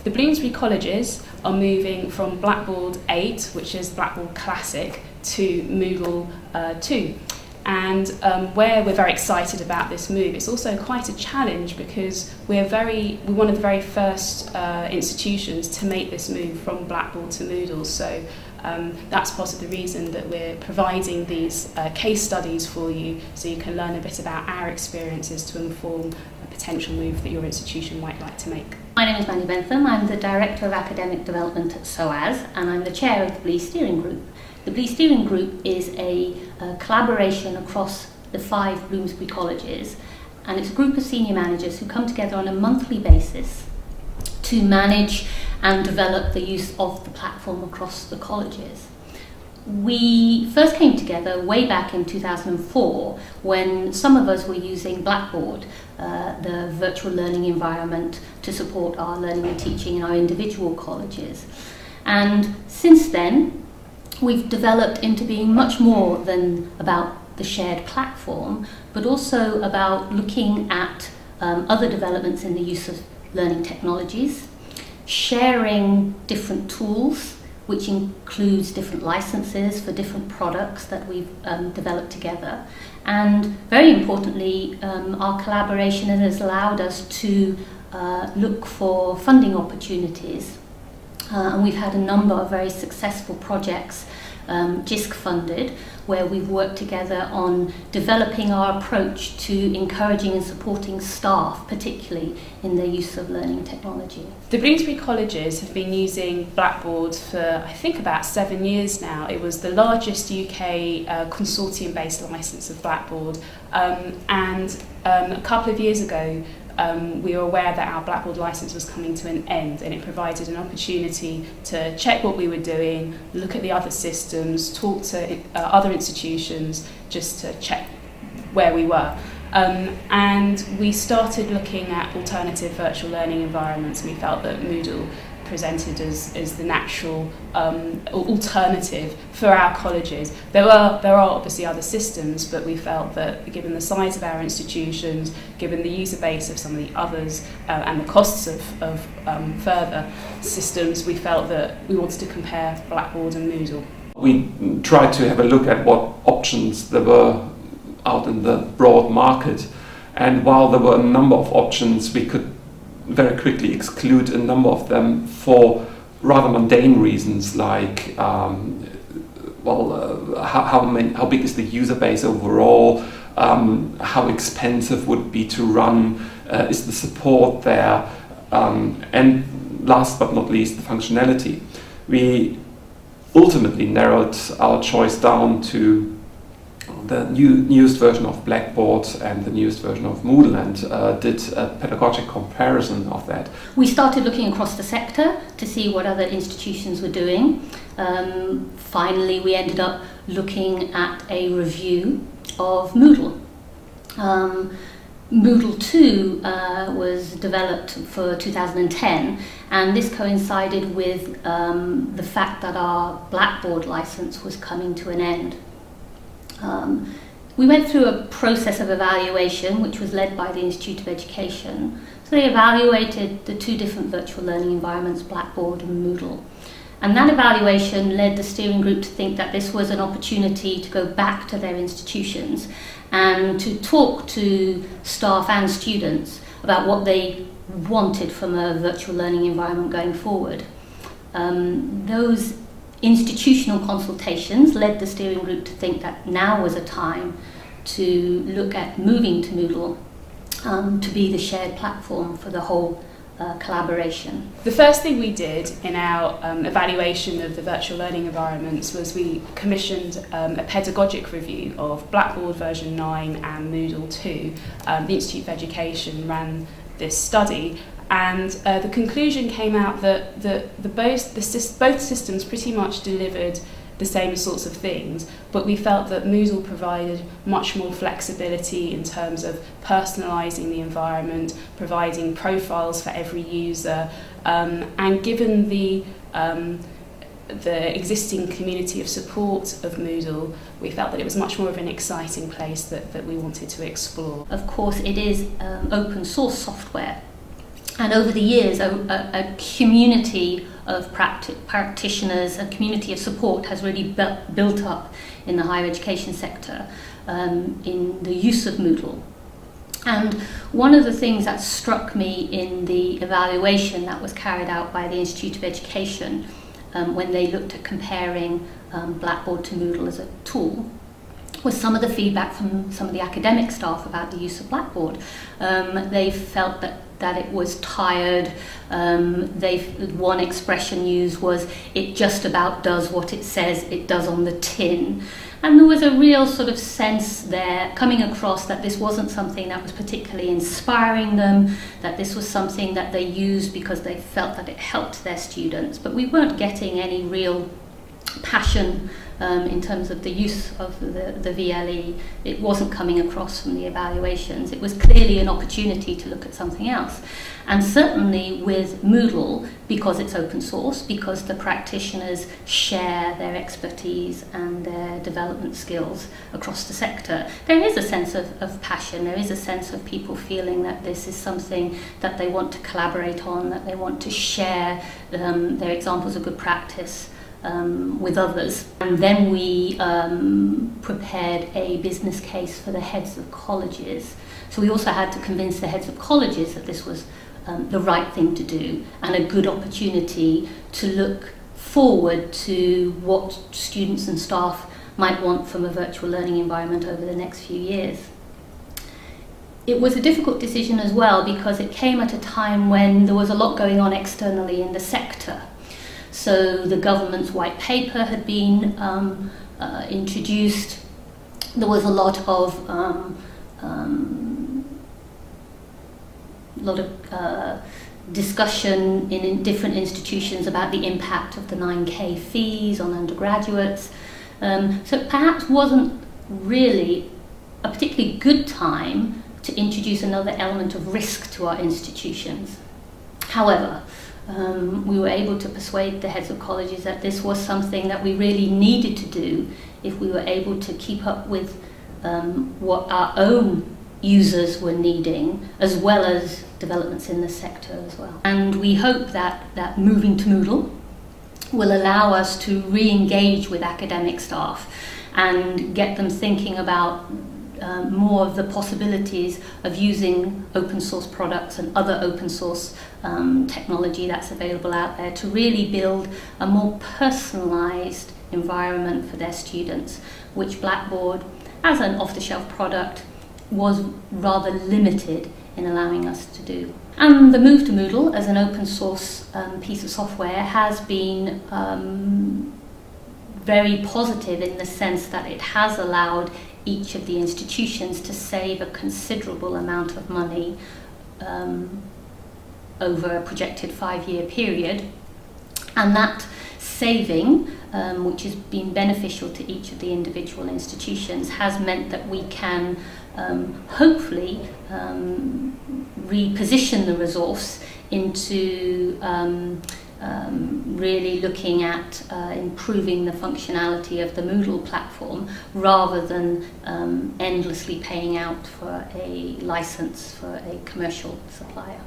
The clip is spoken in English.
The Bloomsbury colleges are moving from Blackboard 8, which is Blackboard Classic, to Moodle 2. And where we're very excited about this move, it's also quite a challenge because we're one of the very first institutions to make this move from Blackboard to Moodle. So that's part of the reason that we're providing these case studies for you, so you can learn a bit about our experiences to inform a potential move that your institution might like to make. My name is Mandy Bentham. I'm the Director of Academic Development at SOAS, and I'm the Chair of the BLE Steering Group. The BLE Steering Group is a collaboration across the 5 Bloomsbury colleges, and it's a group of senior managers who come together on a monthly basis to manage and develop the use of the platform across the colleges. We first came together way back in 2004 when some of us were using Blackboard, the virtual learning environment, to support our learning and teaching in our individual colleges. And since then, we've developed into being much more than about the shared platform, but also about looking at other developments in the use of learning technologies, sharing different tools, which includes different licenses for different products that we've developed together. And very importantly, our collaboration has allowed us to look for funding opportunities. And we've had a number of very successful projects, JISC funded, where we've worked together on developing our approach to encouraging and supporting staff, particularly in the use of learning technology. The Bloomsbury colleges have been using Blackboard for, I think, about 7 years now. It was the largest UK consortium-based licence of Blackboard, and a couple of years ago we were aware that our Blackboard licence was coming to an end, and it provided an opportunity to check what we were doing, look at the other systems, talk to other institutions just to check where we were. And we started looking at alternative virtual learning environments, and we felt that Moodle presented as the natural alternative for our colleges. There are obviously other systems, but we felt that given the size of our institutions, given the user base of some of the others, and the costs of further systems, we felt that we wanted to compare Blackboard and Moodle. We tried to have a look at what options there were out in the broad market, and while there were a number of options, we could very quickly exclude a number of them for rather mundane reasons, like how big is the user base overall, how expensive would it be to run, is the support there, and last but not least, the functionality. We ultimately narrowed our choice down to the newest version of Blackboard and the newest version of Moodle, and did a pedagogic comparison of that. We started looking across the sector to see what other institutions were doing. Finally, we ended up looking at a review of Moodle. Moodle 2 was developed for 2010, and this coincided with the fact that our Blackboard license was coming to an end. We went through a process of evaluation which was led by the Institute of Education. So they evaluated the 2 different virtual learning environments, Blackboard and Moodle. And that evaluation led the steering group to think that this was an opportunity to go back to their institutions and to talk to staff and students about what they wanted from a virtual learning environment going forward. Those institutional consultations led the steering group to think that now was a time to look at moving to Moodle to be the shared platform for the whole collaboration. The first thing we did in our evaluation of the virtual learning environments was we commissioned a pedagogic review of Blackboard version 9 and Moodle 2. The Institute of Education ran this study, and the conclusion came out that both systems pretty much delivered the same sorts of things, but we felt that Moodle provided much more flexibility in terms of personalising the environment, providing profiles for every user, and given the existing community of support of Moodle, we felt that it was much more of an exciting place that we wanted to explore. Of course, it is open source software, And over the years, a community of practitioners, a community of support has really built up in the higher education sector in the use of Moodle. And one of the things that struck me in the evaluation that was carried out by the Institute of Education when they looked at comparing Blackboard to Moodle as a tool was some of the feedback from some of the academic staff about the use of Blackboard. They felt that it was tired. One expression used was, it just about does what it says it does on the tin. And there was a real sort of sense there coming across that this wasn't something that was particularly inspiring them, that this was something that they used because they felt that it helped their students. But we weren't getting any real passion in terms of the use of the VLE. It wasn't coming across from the evaluations. It was clearly an opportunity to look at something else. And certainly with Moodle, because it's open source, because the practitioners share their expertise and their development skills across the sector, there is a sense of passion. There is a sense of people feeling that this is something that they want to collaborate on, that they want to share their examples of good practice with others. And then we prepared a business case for the heads of colleges. So we also had to convince the heads of colleges that this was the right thing to do and a good opportunity to look forward to what students and staff might want from a virtual learning environment over the next few years. It was a difficult decision as well because it came at a time when there was a lot going on externally in the sector. So the government's white paper had been introduced. There was a lot of discussion in different institutions about the impact of the 9K fees on undergraduates. So it perhaps wasn't really a particularly good time to introduce another element of risk to our institutions. However, we were able to persuade the heads of colleges that this was something that we really needed to do if we were able to keep up with what our own users were needing, as well as developments in the sector as well. And we hope that moving to Moodle will allow us to re-engage with academic staff and get them thinking about more of the possibilities of using open source products and other open source technology that's available out there to really build a more personalized environment for their students, which Blackboard, as an off-the-shelf product, was rather limited in allowing us to do. And the move to Moodle as an open source piece of software has been very positive in the sense that it has allowed each of the institutions to save a considerable amount of money over a projected 5-year period. And that saving, which has been beneficial to each of the individual institutions, has meant that we can hopefully reposition the resource into really looking at improving the functionality of the Moodle platform rather than endlessly paying out for a license for a commercial supplier.